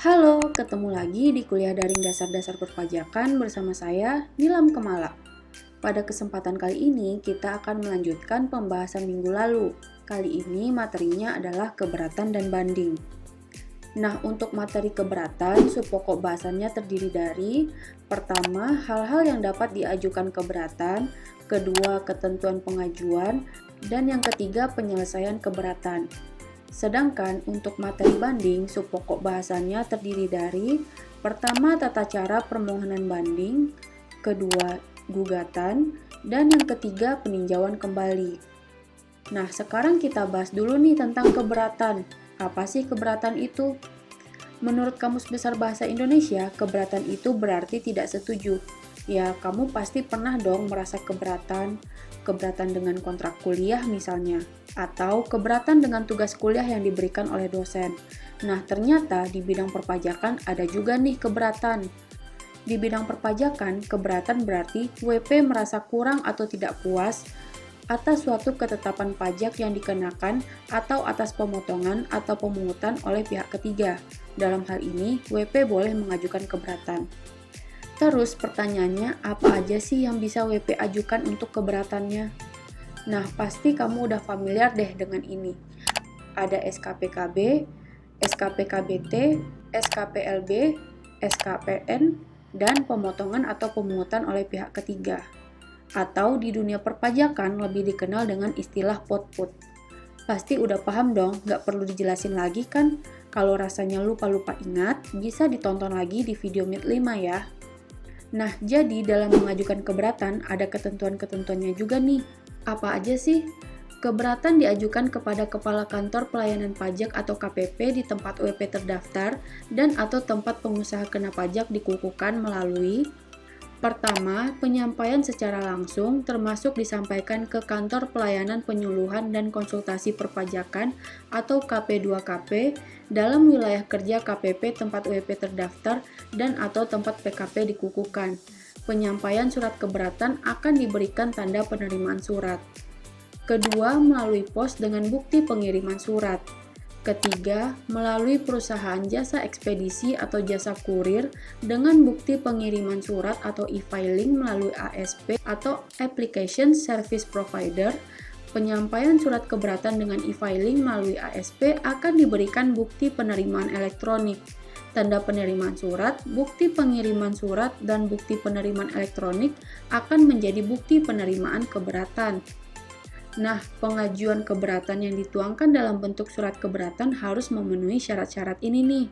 Halo, ketemu lagi di kuliah daring dasar-dasar perpajakan bersama saya, Nilam Kemala. Pada kesempatan kali ini, kita akan melanjutkan pembahasan minggu lalu. Kali ini materinya adalah keberatan dan banding. Nah, untuk materi keberatan, subpokok bahasannya terdiri dari pertama, hal-hal yang dapat diajukan keberatan, kedua, ketentuan pengajuan, dan yang ketiga, penyelesaian keberatan. Sedangkan untuk materi banding, subpokok bahasannya terdiri dari pertama, tata cara permohonan banding, kedua, gugatan, dan yang ketiga, peninjauan kembali. Nah, sekarang kita bahas dulu nih tentang keberatan. Apa sih keberatan itu? Menurut Kamus Besar Bahasa Indonesia, keberatan itu berarti tidak setuju. Ya, kamu pasti pernah dong merasa keberatan dengan kontrak kuliah misalnya, atau keberatan dengan tugas kuliah yang diberikan oleh dosen. Nah, ternyata di bidang perpajakan ada juga nih keberatan. Di bidang perpajakan, keberatan berarti WP merasa kurang atau tidak puas atas suatu ketetapan pajak yang dikenakan atau atas pemotongan atau pemungutan oleh pihak ketiga. Dalam hal ini, WP boleh mengajukan keberatan. Terus pertanyaannya, apa aja sih yang bisa WP ajukan untuk keberatannya? Nah, pasti kamu udah familiar deh dengan ini. Ada SKPKB, SKPKBT, SKPLB, SKPN, dan pemotongan atau pemungutan oleh pihak ketiga. Atau di dunia perpajakan lebih dikenal dengan istilah pot-put. Pasti udah paham dong, nggak perlu dijelasin lagi kan? Kalau rasanya lupa-lupa ingat, bisa ditonton lagi di video Mid 5 ya. Nah, jadi dalam mengajukan keberatan ada ketentuan-ketentuannya juga nih. Apa aja sih? Keberatan diajukan kepada Kepala Kantor Pelayanan Pajak atau KPP di tempat WP terdaftar dan atau tempat pengusaha kena pajak dikukuhkan melalui pertama, penyampaian secara langsung termasuk disampaikan ke Kantor Pelayanan Penyuluhan dan Konsultasi Perpajakan atau KP2KP dalam wilayah kerja KPP tempat WP terdaftar dan atau tempat PKP dikukuhkan. Penyampaian surat keberatan akan diberikan tanda penerimaan surat. Kedua, melalui pos dengan bukti pengiriman surat. Ketiga, melalui perusahaan jasa ekspedisi atau jasa kurir dengan bukti pengiriman surat atau e-filing melalui ASP atau Application Service Provider. Penyampaian surat keberatan dengan e-filing melalui ASP akan diberikan bukti penerimaan elektronik. Tanda penerimaan surat, bukti pengiriman surat, dan bukti penerimaan elektronik akan menjadi bukti penerimaan keberatan. Nah, pengajuan keberatan yang dituangkan dalam bentuk surat keberatan harus memenuhi syarat-syarat ini nih.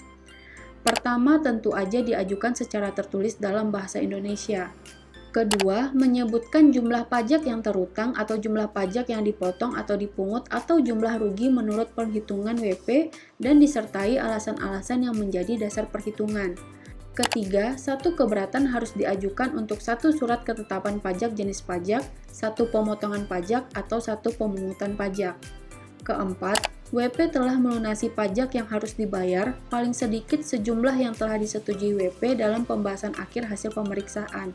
Pertama, tentu aja diajukan secara tertulis dalam bahasa Indonesia. Kedua, menyebutkan jumlah pajak yang terutang atau jumlah pajak yang dipotong atau dipungut atau jumlah rugi menurut perhitungan WP dan disertai alasan-alasan yang menjadi dasar perhitungan. Ketiga, satu keberatan harus diajukan untuk satu surat ketetapan pajak jenis pajak, satu pemotongan pajak, atau satu pemungutan pajak. Keempat, WP telah melunasi pajak yang harus dibayar, paling sedikit sejumlah yang telah disetujui WP dalam pembahasan akhir hasil pemeriksaan.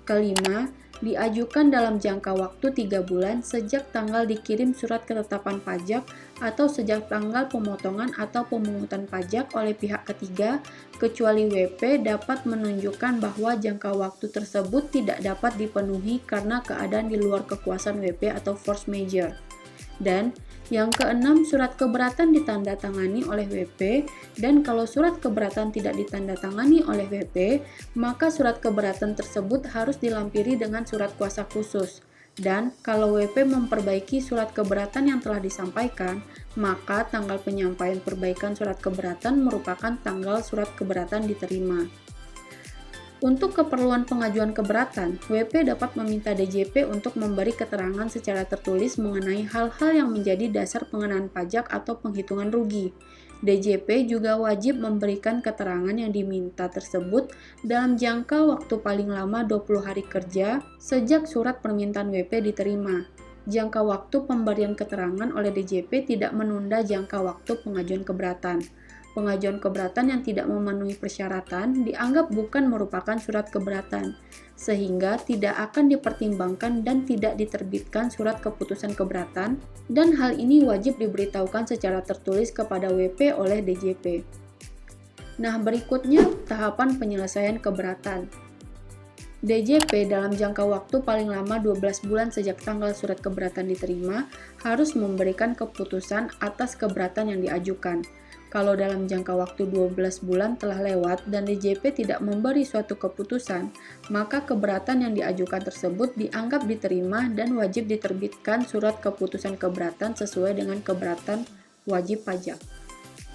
Kelima, diajukan dalam jangka waktu 3 bulan sejak tanggal dikirim surat ketetapan pajak atau sejak tanggal pemotongan atau pemungutan pajak oleh pihak ketiga, kecuali WP dapat menunjukkan bahwa jangka waktu tersebut tidak dapat dipenuhi karena keadaan di luar kekuasaan WP atau force majeure. Dan yang keenam, surat keberatan ditandatangani oleh WP, dan kalau surat keberatan tidak ditandatangani oleh WP, maka surat keberatan tersebut harus dilampiri dengan surat kuasa khusus. Dan kalau WP memperbaiki surat keberatan yang telah disampaikan, maka tanggal penyampaian perbaikan surat keberatan merupakan tanggal surat keberatan diterima. Untuk keperluan pengajuan keberatan, WP dapat meminta DJP untuk memberi keterangan secara tertulis mengenai hal-hal yang menjadi dasar pengenaan pajak atau penghitungan rugi. DJP juga wajib memberikan keterangan yang diminta tersebut dalam jangka waktu paling lama 20 hari kerja sejak surat permintaan WP diterima. Jangka waktu pemberian keterangan oleh DJP tidak menunda jangka waktu pengajuan keberatan. Pengajuan keberatan yang tidak memenuhi persyaratan dianggap bukan merupakan surat keberatan, sehingga tidak akan dipertimbangkan dan tidak diterbitkan surat keputusan keberatan, dan hal ini wajib diberitahukan secara tertulis kepada WP oleh DJP. Nah, berikutnya tahapan penyelesaian keberatan. DJP dalam jangka waktu paling lama 12 bulan sejak tanggal surat keberatan diterima harus memberikan keputusan atas keberatan yang diajukan. Kalau dalam jangka waktu 12 bulan telah lewat dan DJP tidak memberi suatu keputusan, maka keberatan yang diajukan tersebut dianggap diterima dan wajib diterbitkan surat keputusan keberatan sesuai dengan keberatan wajib pajak.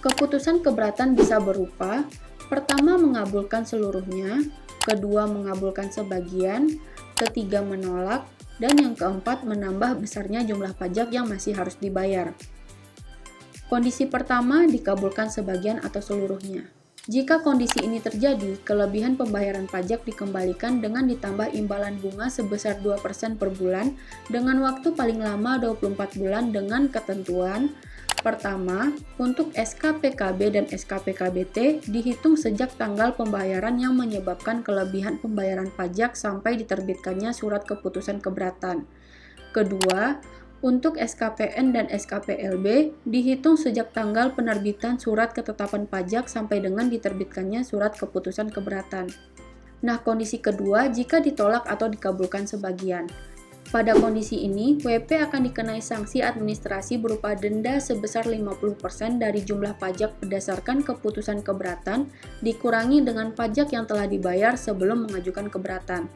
Keputusan keberatan bisa berupa: pertama, mengabulkan seluruhnya; kedua, mengabulkan sebagian; ketiga, menolak; dan yang keempat, menambah besarnya jumlah pajak yang masih harus dibayar. Kondisi pertama, dikabulkan sebagian atau seluruhnya. Jika kondisi ini terjadi, kelebihan pembayaran pajak dikembalikan dengan ditambah imbalan bunga sebesar 2% per bulan dengan waktu paling lama 24 bulan dengan ketentuan: pertama, untuk SKPKB dan SKPKBT dihitung sejak tanggal pembayaran yang menyebabkan kelebihan pembayaran pajak sampai diterbitkannya surat keputusan keberatan. Kedua, untuk SKPN dan SKPLB dihitung sejak tanggal penerbitan surat ketetapan pajak sampai dengan diterbitkannya surat keputusan keberatan. Nah, kondisi kedua jika ditolak atau dikabulkan sebagian. Pada kondisi ini, WP akan dikenai sanksi administrasi berupa denda sebesar 50% dari jumlah pajak berdasarkan keputusan keberatan dikurangi dengan pajak yang telah dibayar sebelum mengajukan keberatan.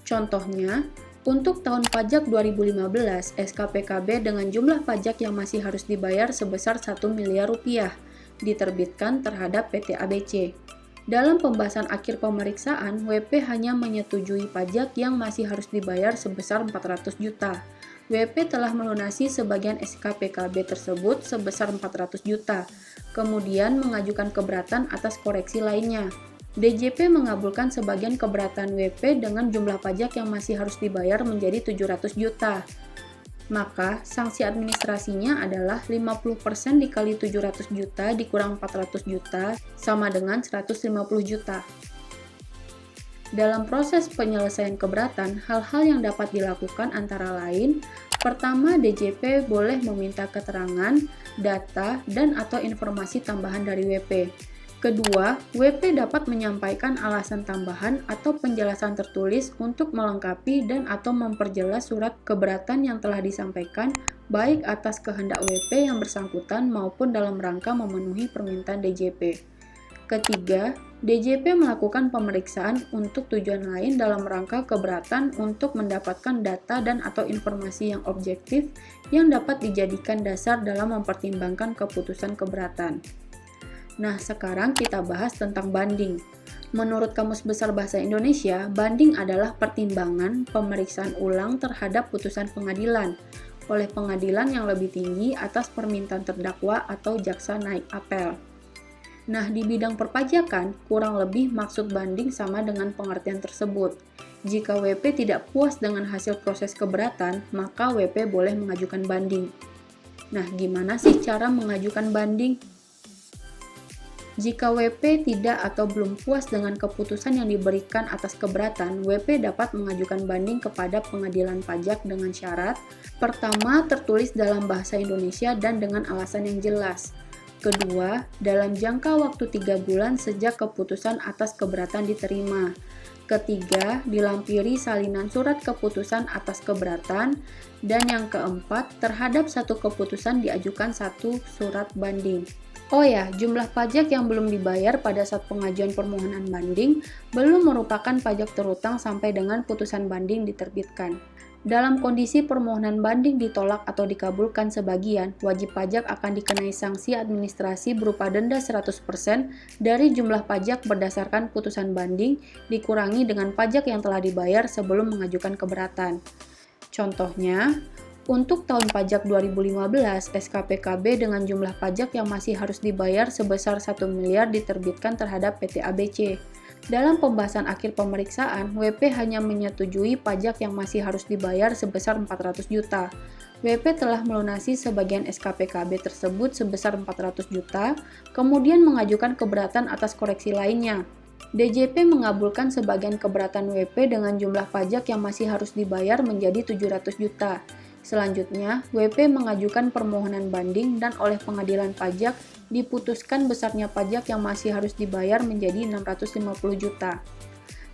Contohnya, untuk tahun pajak 2015, SKPKB dengan jumlah pajak yang masih harus dibayar sebesar 1 miliar rupiah diterbitkan terhadap PT ABC. Dalam pembahasan akhir pemeriksaan, WP hanya menyetujui pajak yang masih harus dibayar sebesar 400 juta. WP telah melunasi sebagian SKPKB tersebut sebesar 400 juta, kemudian mengajukan keberatan atas koreksi lainnya. DJP mengabulkan sebagian keberatan WP dengan jumlah pajak yang masih harus dibayar menjadi 700 juta. Maka, sanksi administrasinya adalah 50% dikali 700 juta dikurang 400 juta sama dengan 150 juta. Dalam proses penyelesaian keberatan, hal-hal yang dapat dilakukan antara lain: pertama, DJP boleh meminta keterangan, data, dan/atau informasi tambahan dari WP. Kedua, WP dapat menyampaikan alasan tambahan atau penjelasan tertulis untuk melengkapi dan/atau memperjelas surat keberatan yang telah disampaikan, baik atas kehendak WP yang bersangkutan maupun dalam rangka memenuhi permintaan DJP. Ketiga, DJP melakukan pemeriksaan untuk tujuan lain dalam rangka keberatan untuk mendapatkan data dan/atau informasi yang objektif yang dapat dijadikan dasar dalam mempertimbangkan keputusan keberatan. Nah, sekarang kita bahas tentang banding. Menurut Kamus Besar Bahasa Indonesia, banding adalah pertimbangan pemeriksaan ulang terhadap putusan pengadilan oleh pengadilan yang lebih tinggi atas permintaan terdakwa atau jaksa naik apel. Nah, di bidang perpajakan, kurang lebih maksud banding sama dengan pengertian tersebut. Jika WP tidak puas dengan hasil proses keberatan, maka WP boleh mengajukan banding. Nah, gimana sih cara mengajukan banding? Jika WP tidak atau belum puas dengan keputusan yang diberikan atas keberatan, WP dapat mengajukan banding kepada pengadilan pajak dengan syarat: pertama, tertulis dalam bahasa Indonesia dan dengan alasan yang jelas; kedua, dalam jangka waktu 3 bulan sejak keputusan atas keberatan diterima; ketiga, dilampiri salinan surat keputusan atas keberatan; dan yang keempat, terhadap satu keputusan diajukan satu surat banding. Oh ya, jumlah pajak yang belum dibayar pada saat pengajuan permohonan banding belum merupakan pajak terutang sampai dengan putusan banding diterbitkan. Dalam kondisi permohonan banding ditolak atau dikabulkan sebagian, wajib pajak akan dikenai sanksi administrasi berupa denda 100% dari jumlah pajak berdasarkan putusan banding dikurangi dengan pajak yang telah dibayar sebelum mengajukan keberatan. Contohnya, untuk tahun pajak 2015, SKPKB dengan jumlah pajak yang masih harus dibayar sebesar 1 miliar diterbitkan terhadap PT ABC. Dalam pembahasan akhir pemeriksaan, WP hanya menyetujui pajak yang masih harus dibayar sebesar 400 juta. WP telah melunasi sebagian SKPKB tersebut sebesar 400 juta, kemudian mengajukan keberatan atas koreksi lainnya. DJP mengabulkan sebagian keberatan WP dengan jumlah pajak yang masih harus dibayar menjadi 700 juta. Selanjutnya, WP mengajukan permohonan banding dan oleh pengadilan pajak diputuskan besarnya pajak yang masih harus dibayar menjadi 650 juta.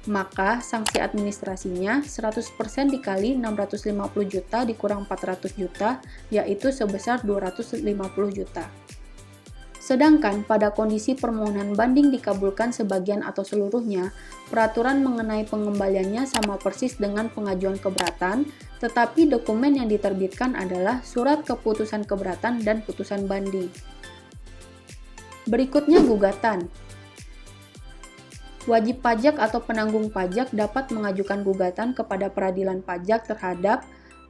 Maka sanksi administrasinya 100% dikali 650 juta dikurang 400 juta, yaitu sebesar 250 juta. Sedangkan pada kondisi permohonan banding dikabulkan sebagian atau seluruhnya, peraturan mengenai pengembaliannya sama persis dengan pengajuan keberatan, tetapi dokumen yang diterbitkan adalah surat keputusan keberatan dan putusan banding. Berikutnya gugatan. Wajib pajak atau penanggung pajak dapat mengajukan gugatan kepada peradilan pajak terhadap: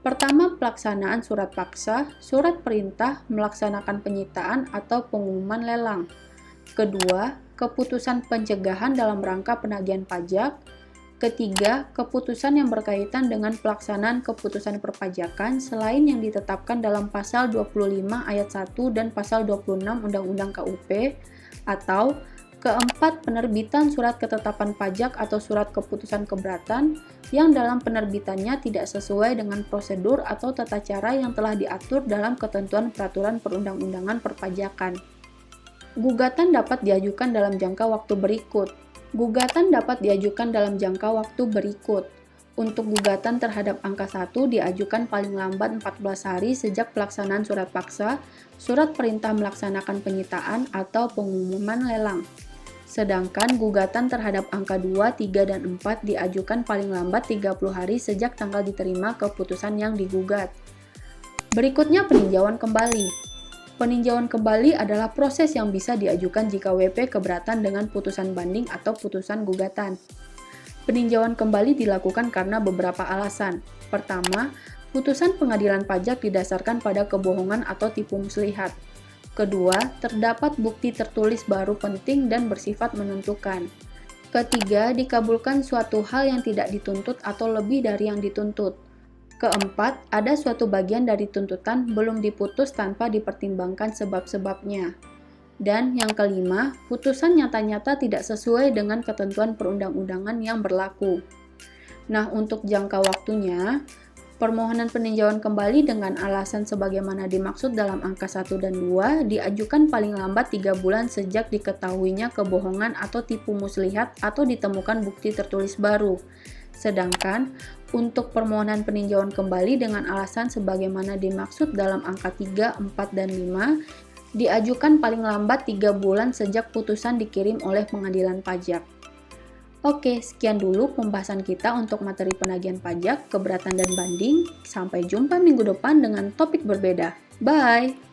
pertama, pelaksanaan surat paksa, surat perintah melaksanakan penyitaan atau pengumuman lelang. Kedua, keputusan pencegahan dalam rangka penagihan pajak. Ketiga, keputusan yang berkaitan dengan pelaksanaan keputusan perpajakan selain yang ditetapkan dalam pasal 25 ayat 1 dan pasal 26 Undang-Undang KUP. Atau keempat, penerbitan surat ketetapan pajak atau surat keputusan keberatan yang dalam penerbitannya tidak sesuai dengan prosedur atau tata cara yang telah diatur dalam ketentuan peraturan perundang-undangan perpajakan. Gugatan dapat diajukan dalam jangka waktu berikut. Untuk gugatan terhadap angka 1 diajukan paling lambat 14 hari sejak pelaksanaan surat paksa, surat perintah melaksanakan penyitaan atau pengumuman lelang. Sedangkan gugatan terhadap angka 2, 3, dan 4 diajukan paling lambat 30 hari sejak tanggal diterima keputusan yang digugat. Berikutnya peninjauan kembali. Peninjauan kembali adalah proses yang bisa diajukan jika WP keberatan dengan putusan banding atau putusan gugatan. Peninjauan kembali dilakukan karena beberapa alasan. Pertama, putusan pengadilan pajak didasarkan pada kebohongan atau tipu muslihat. Kedua, terdapat bukti tertulis baru penting dan bersifat menentukan. Ketiga, dikabulkan suatu hal yang tidak dituntut atau lebih dari yang dituntut. Keempat, ada suatu bagian dari tuntutan belum diputus tanpa dipertimbangkan sebab-sebabnya. Dan yang kelima, putusan nyata-nyata tidak sesuai dengan ketentuan perundang-undangan yang berlaku. Nah, untuk jangka waktunya, permohonan peninjauan kembali dengan alasan sebagaimana dimaksud dalam angka 1 dan 2 diajukan paling lambat 3 bulan sejak diketahuinya kebohongan atau tipu muslihat atau ditemukan bukti tertulis baru. Sedangkan untuk permohonan peninjauan kembali dengan alasan sebagaimana dimaksud dalam angka 3, 4, dan 5 diajukan paling lambat 3 bulan sejak putusan dikirim oleh pengadilan pajak. Oke, sekian dulu pembahasan kita untuk materi penagihan pajak, keberatan dan banding. Sampai jumpa minggu depan dengan topik berbeda. Bye!